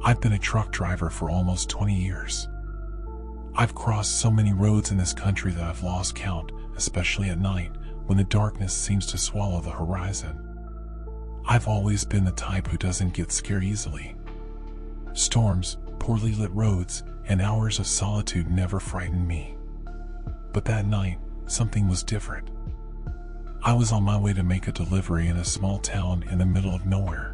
I've been a truck driver for almost 20 years. I've crossed so many roads in this country that I've lost count, especially at night, when the darkness seems to swallow the horizon. I've always been the type who doesn't get scared easily. Storms, poorly lit roads, and hours of solitude never frightened me. But that night, something was different. I was on my way to make a delivery in a small town in the middle of nowhere.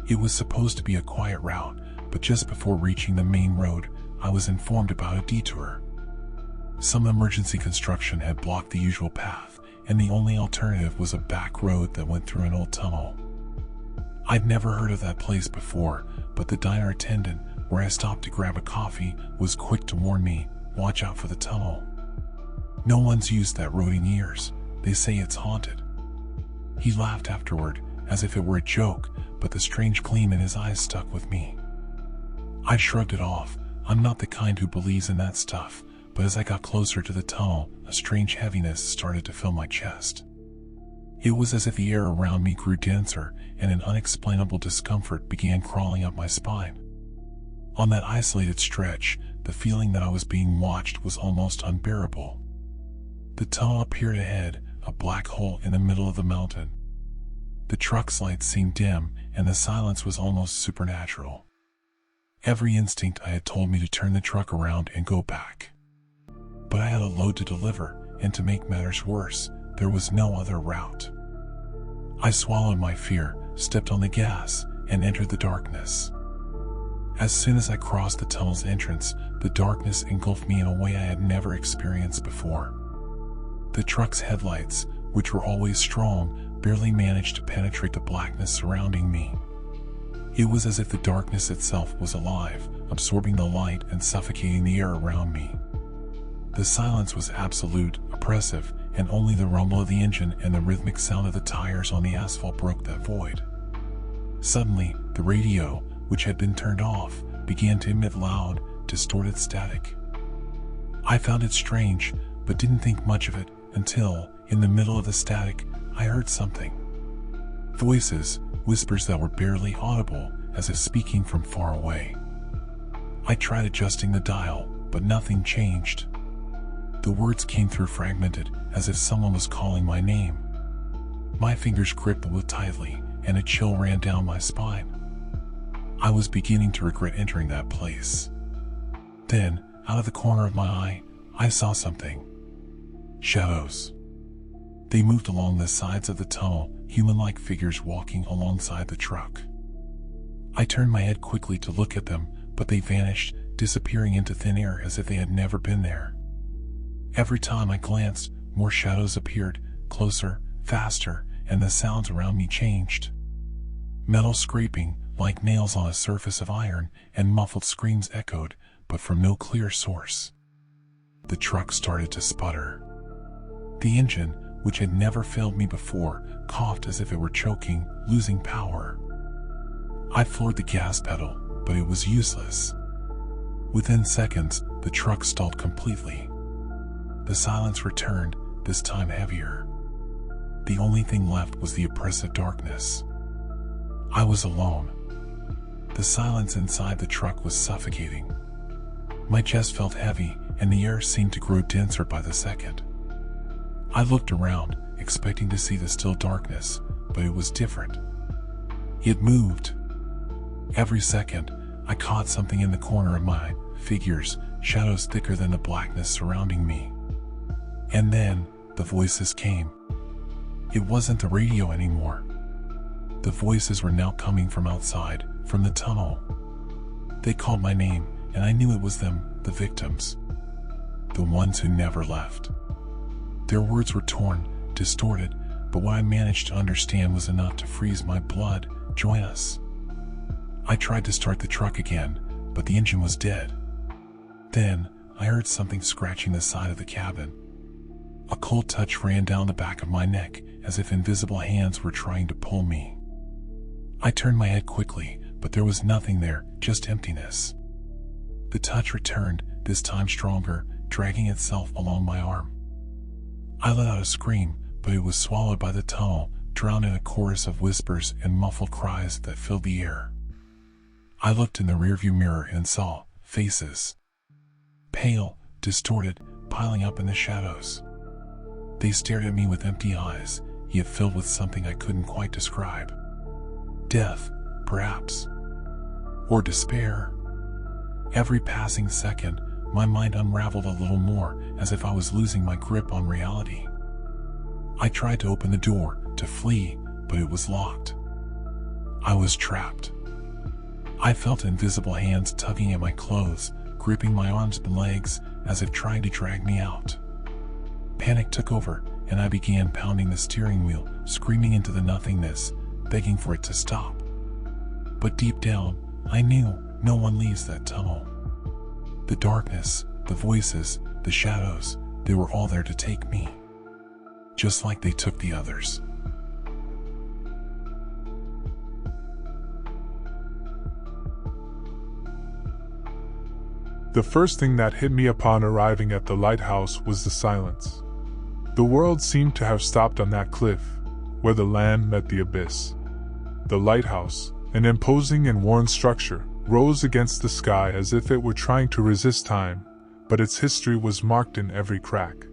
It was supposed to be a quiet route, but just before reaching the main road, I was informed about a detour. Some emergency construction had blocked the usual path, and the only alternative was a back road that went through an old tunnel. I'd never heard of that place before, but the diner attendant, where I stopped to grab a coffee, was quick to warn me, "Watch out for the tunnel. No one's used that road in years. They say it's haunted." He laughed afterward, as if it were a joke, but the strange gleam in his eyes stuck with me. I shrugged it off. I'm not the kind who believes in that stuff, but as I got closer to the tunnel, a strange heaviness started to fill my chest. It was as if the air around me grew denser, and an unexplainable discomfort began crawling up my spine. On that isolated stretch, the feeling that I was being watched was almost unbearable. The tunnel appeared ahead, a black hole in the middle of the mountain. The truck's lights seemed dim, and the silence was almost supernatural. Every instinct I had told me to turn the truck around and go back. But I had a load to deliver, and to make matters worse, there was no other route. I swallowed my fear, stepped on the gas, and entered the darkness. As soon as I crossed the tunnel's entrance, the darkness engulfed me in a way I had never experienced before. The truck's headlights, which were always strong, barely managed to penetrate the blackness surrounding me. It was as if the darkness itself was alive, absorbing the light and suffocating the air around me. The silence was absolute, oppressive, and only the rumble of the engine and the rhythmic sound of the tires on the asphalt broke that void. Suddenly, the radio, which had been turned off, began to emit loud, distorted static. I found it strange, but didn't think much of it until, in the middle of the static, I heard something. Voices, whispers that were barely audible, as if speaking from far away. I tried adjusting the dial, but nothing changed. The words came through fragmented, as if someone was calling my name. My fingers gripped the wood tightly, and a chill ran down my spine. I was beginning to regret entering that place. Then, out of the corner of my eye, I saw something. Shadows. They moved along the sides of the tunnel, human-like figures walking alongside the truck. I turned my head quickly to look at them, but they vanished, disappearing into thin air as if they had never been there. Every time I glanced, more shadows appeared, closer, faster, and the sounds around me changed. Metal scraping, like nails on a surface of iron, and muffled screams echoed, but from no clear source. The truck started to sputter. The engine, which had never failed me before, coughed as if it were choking, losing power. I floored the gas pedal, but it was useless. Within seconds, the truck stalled completely. The silence returned, this time heavier. The only thing left was the oppressive darkness. I was alone. The silence inside the truck was suffocating. My chest felt heavy, and the air seemed to grow denser by the second. I looked around, expecting to see the still darkness, but it was different. It moved. Every second, I caught something in the corner of my eye, figures, shadows thicker than the blackness surrounding me. And then, the voices came. It wasn't the radio anymore. The voices were now coming from outside, from the tunnel. They called my name, and I knew it was them, the victims. The ones who never left. Their words were torn, distorted, but what I managed to understand was enough to freeze my blood. Join us. I tried to start the truck again, but the engine was dead. Then, I heard something scratching the side of the cabin. A cold touch ran down the back of my neck, as if invisible hands were trying to pull me. I turned my head quickly, but there was nothing there, just emptiness. The touch returned, this time stronger, dragging itself along my arm. I let out a scream, but it was swallowed by the tunnel, drowned in a chorus of whispers and muffled cries that filled the air. I looked in the rearview mirror and saw faces. Pale, distorted, piling up in the shadows. They stared at me with empty eyes, yet filled with something I couldn't quite describe. Death, perhaps. Or despair. Every passing second, my mind unraveled a little more, as if I was losing my grip on reality. I tried to open the door, to flee, but it was locked. I was trapped. I felt invisible hands tugging at my clothes, gripping my arms and legs, as if trying to drag me out. Panic took over, and I began pounding the steering wheel, screaming into the nothingness, begging for it to stop. But deep down, I knew no one leaves that tunnel. The darkness, the voices, the shadows, they were all there to take me. Just like they took the others. The first thing that hit me upon arriving at the lighthouse was the silence. The world seemed to have stopped on that cliff, where the land met the abyss. The lighthouse, an imposing and worn structure, rose against the sky as if it were trying to resist time, but its history was marked in every crack.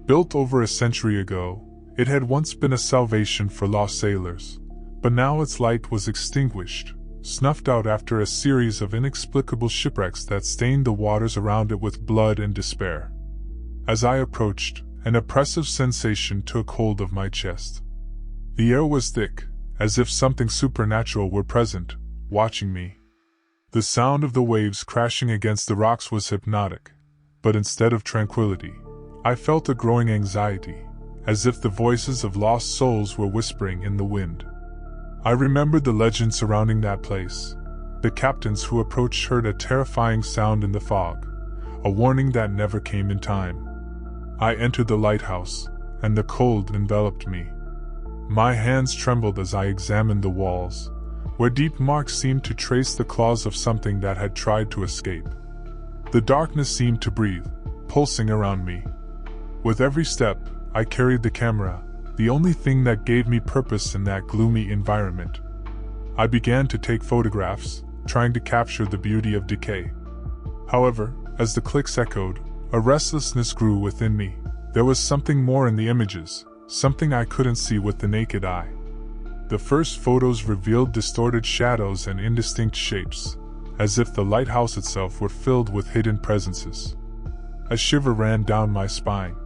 Built over a century ago, it had once been a salvation for lost sailors, but now its light was extinguished, snuffed out after a series of inexplicable shipwrecks that stained the waters around it with blood and despair. As I approached, an oppressive sensation took hold of my chest. The air was thick, as if something supernatural were present, watching me. The sound of the waves crashing against the rocks was hypnotic, but instead of tranquility, I felt a growing anxiety, as if the voices of lost souls were whispering in the wind. I remembered the legend surrounding that place. The captains who approached heard a terrifying sound in the fog, a warning that never came in time. I entered the lighthouse, and the cold enveloped me. My hands trembled as I examined the walls, where deep marks seemed to trace the claws of something that had tried to escape. The darkness seemed to breathe, pulsing around me. With every step, I carried the camera, the only thing that gave me purpose in that gloomy environment. I began to take photographs, trying to capture the beauty of decay. However, as the clicks echoed, a restlessness grew within me. There was something more in the images, something I couldn't see with the naked eye. The first photos revealed distorted shadows and indistinct shapes, as if the lighthouse itself were filled with hidden presences. A shiver ran down my spine.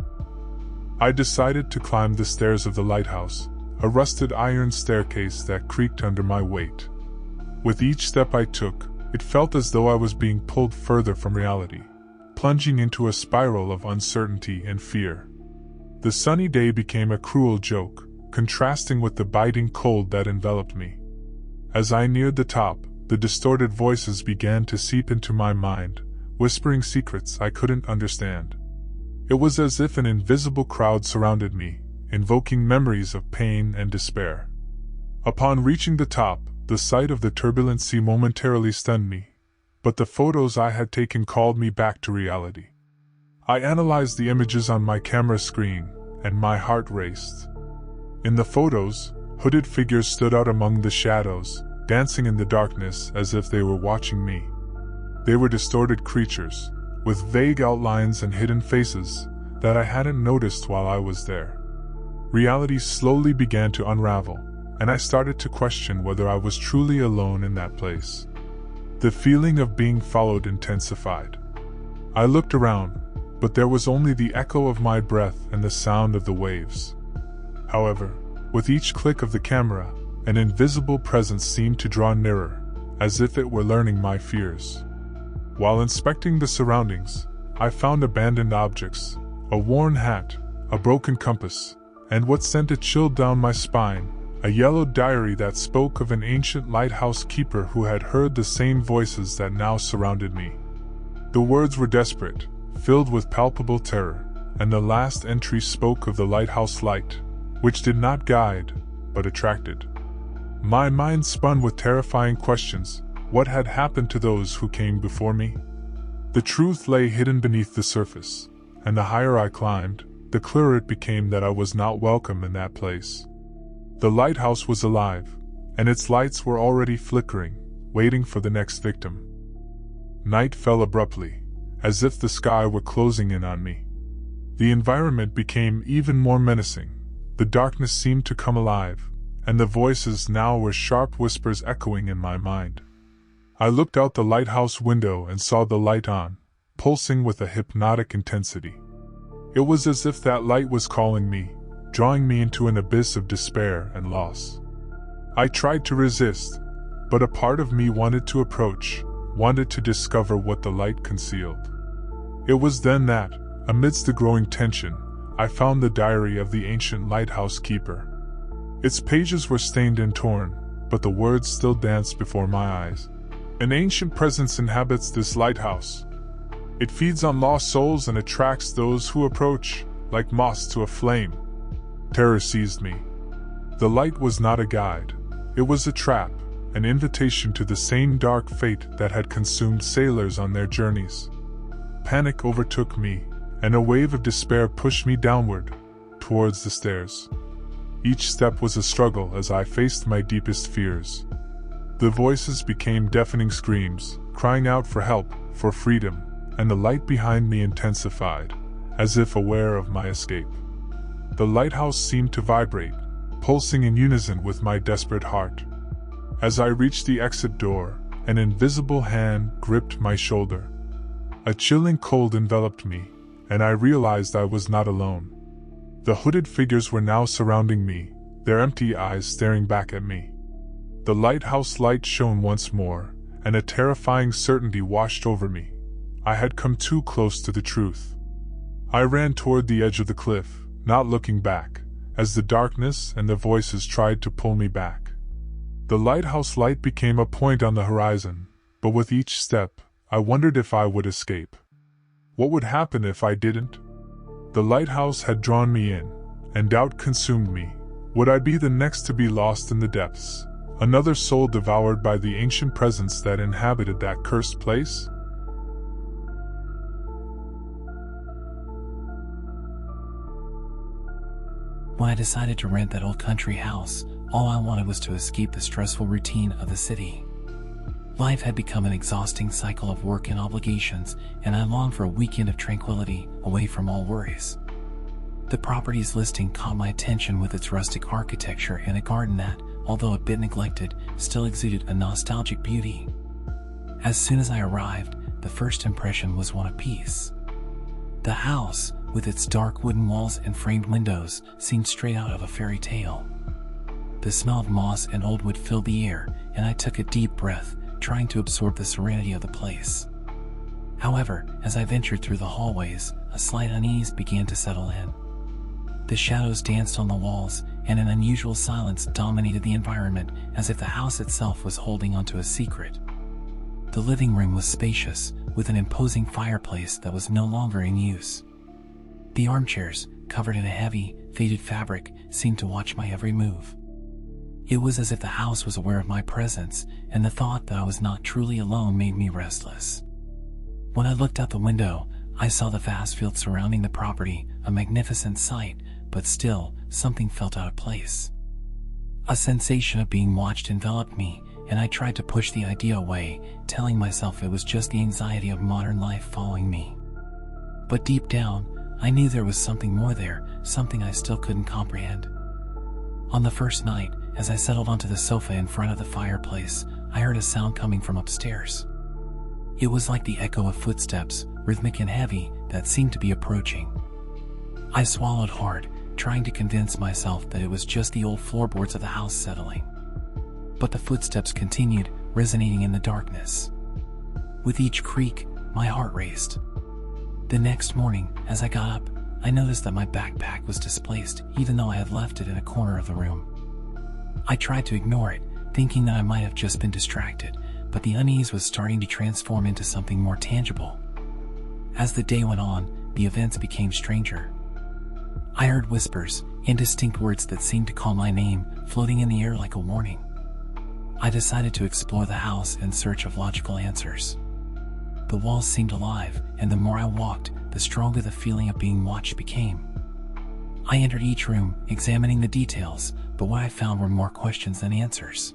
I decided to climb the stairs of the lighthouse, a rusted iron staircase that creaked under my weight. With each step I took, it felt as though I was being pulled further from reality, plunging into a spiral of uncertainty and fear. The sunny day became a cruel joke, contrasting with the biting cold that enveloped me. As I neared the top, the distorted voices began to seep into my mind, whispering secrets I couldn't understand. It was as if an invisible crowd surrounded me, invoking memories of pain and despair. Upon reaching the top, the sight of the turbulent sea momentarily stunned me, but the photos I had taken called me back to reality. I analyzed the images on my camera screen, and my heart raced. In the photos, hooded figures stood out among the shadows, dancing in the darkness as if they were watching me. They were distorted creatures, with vague outlines and hidden faces that I hadn't noticed while I was there. Reality slowly began to unravel, and I started to question whether I was truly alone in that place. The feeling of being followed intensified. I looked around, but there was only the echo of my breath and the sound of the waves. However, with each click of the camera, an invisible presence seemed to draw nearer, as if it were learning my fears. While inspecting the surroundings, I found abandoned objects, a worn hat, a broken compass, and what sent a chill down my spine, a yellow diary that spoke of an ancient lighthouse keeper who had heard the same voices that now surrounded me. The words were desperate, filled with palpable terror, and the last entry spoke of the lighthouse light, which did not guide, but attracted. My mind spun with terrifying questions. What had happened to those who came before me? The truth lay hidden beneath the surface, and the higher I climbed, the clearer it became that I was not welcome in that place. The lighthouse was alive, and its lights were already flickering, waiting for the next victim. Night fell abruptly, as if the sky were closing in on me. The environment became even more menacing. The darkness seemed to come alive, and the voices now were sharp whispers echoing in my mind. I looked out the lighthouse window and saw the light on, pulsing with a hypnotic intensity. It was as if that light was calling me, drawing me into an abyss of despair and loss. I tried to resist, but a part of me wanted to approach, wanted to discover what the light concealed. It was then that, amidst the growing tension, I found the diary of the ancient lighthouse keeper. Its pages were stained and torn, but the words still danced before my eyes. An ancient presence inhabits this lighthouse. It feeds on lost souls and attracts those who approach, like moths to a flame. Terror seized me. The light was not a guide. It was a trap, an invitation to the same dark fate that had consumed sailors on their journeys. Panic overtook me, and a wave of despair pushed me downward, towards the stairs. Each step was a struggle as I faced my deepest fears. The voices became deafening screams, crying out for help, for freedom, and the light behind me intensified, as if aware of my escape. The lighthouse seemed to vibrate, pulsing in unison with my desperate heart. As I reached the exit door, an invisible hand gripped my shoulder. A chilling cold enveloped me, and I realized I was not alone. The hooded figures were now surrounding me, their empty eyes staring back at me. The lighthouse light shone once more, and a terrifying certainty washed over me. I had come too close to the truth. I ran toward the edge of the cliff, not looking back, as the darkness and the voices tried to pull me back. The lighthouse light became a point on the horizon, but with each step, I wondered if I would escape. What would happen if I didn't? The lighthouse had drawn me in, and doubt consumed me. Would I be the next to be lost in the depths? Another soul devoured by the ancient presence that inhabited that cursed place? When I decided to rent that old country house, all I wanted was to escape the stressful routine of the city. Life had become an exhausting cycle of work and obligations, and I longed for a weekend of tranquility, away from all worries. The property's listing caught my attention with its rustic architecture and a garden that, although a bit neglected, still exuded a nostalgic beauty. As soon as I arrived, the first impression was one of peace. The house, with its dark wooden walls and framed windows, seemed straight out of a fairy tale. The smell of moss and old wood filled the air, and I took a deep breath, trying to absorb the serenity of the place. However, as I ventured through the hallways, a slight unease began to settle in. The shadows danced on the walls, and an unusual silence dominated the environment, as if the house itself was holding onto a secret. The living room was spacious, with an imposing fireplace that was no longer in use. The armchairs, covered in a heavy, faded fabric, seemed to watch my every move. It was as if the house was aware of my presence, and the thought that I was not truly alone made me restless. When I looked out the window, I saw the vast field surrounding the property, a magnificent sight, but still, something felt out of place. A sensation of being watched enveloped me, and I tried to push the idea away, telling myself it was just the anxiety of modern life following me. But deep down, I knew there was something more there, something I still couldn't comprehend. On the first night, as I settled onto the sofa in front of the fireplace, I heard a sound coming from upstairs. It was like the echo of footsteps, rhythmic and heavy, that seemed to be approaching. I swallowed hard, trying to convince myself that it was just the old floorboards of the house settling. But the footsteps continued, resonating in the darkness. With each creak, my heart raced. The next morning, as I got up, I noticed that my backpack was displaced, even though I had left it in a corner of the room. I tried to ignore it, thinking that I might have just been distracted, but the unease was starting to transform into something more tangible. As the day went on, the events became stranger. I heard whispers, indistinct words that seemed to call my name, floating in the air like a warning. I decided to explore the house in search of logical answers. The walls seemed alive, and the more I walked, the stronger the feeling of being watched became. I entered each room, examining the details, but what I found were more questions than answers.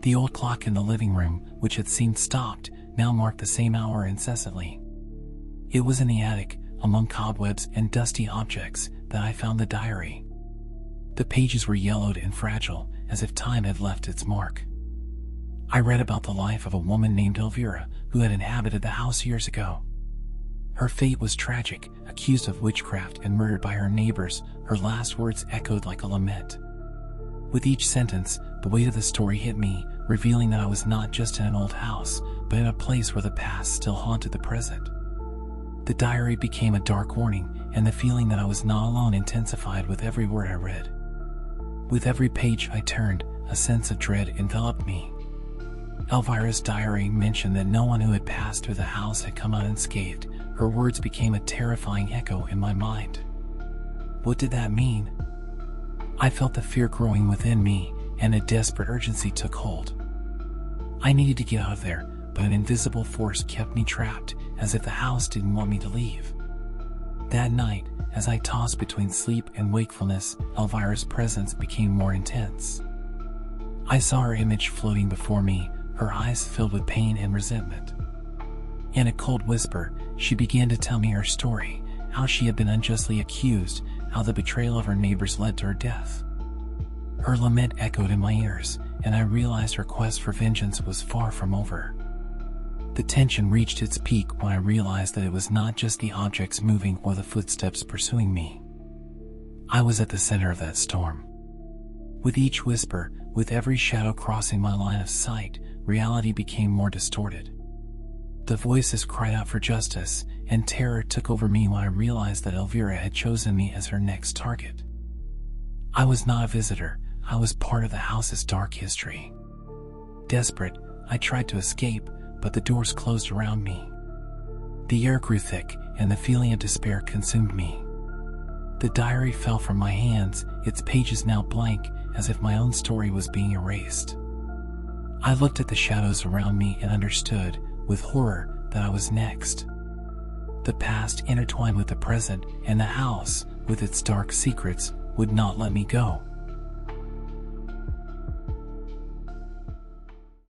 The old clock in the living room, which had seemed stopped, now marked the same hour incessantly. It was in the attic, among cobwebs and dusty objects, that I found the diary. The pages were yellowed and fragile, as if time had left its mark. I read about the life of a woman named Elvira, who had inhabited the house years ago. Her fate was tragic, accused of witchcraft and murdered by her neighbors. Her last words echoed like a lament. With each sentence, the weight of the story hit me, revealing that I was not just in an old house, but in a place where the past still haunted the present. The diary became a dark warning, and the feeling that I was not alone intensified with every word I read. With every page I turned, a sense of dread enveloped me. Elvira's diary mentioned that no one who had passed through the house had come out unscathed. Her words became a terrifying echo in my mind. What did that mean? I felt the fear growing within me, and a desperate urgency took hold. I needed to get out of there, but an invisible force kept me trapped, as if the house didn't want me to leave. That night, as I tossed between sleep and wakefulness, Elvira's presence became more intense. I saw her image floating before me, her eyes filled with pain and resentment. In a cold whisper, she began to tell me her story, how she had been unjustly accused, how the betrayal of her neighbors led to her death. Her lament echoed in my ears, and I realized her quest for vengeance was far from over. The tension reached its peak when I realized that it was not just the objects moving or the footsteps pursuing me. I was at the center of that storm. With each whisper, with every shadow crossing my line of sight, reality became more distorted. The voices cried out for justice, and terror took over me when I realized that Elvira had chosen me as her next target. I was not a visitor, I was part of the house's dark history. Desperate, I tried to escape, but the doors closed around me. The air grew thick, and the feeling of despair consumed me. The diary fell from my hands, its pages now blank, as if my own story was being erased. I looked at the shadows around me and understood, with horror, that I was next. The past intertwined with the present, and the house, with its dark secrets, would not let me go.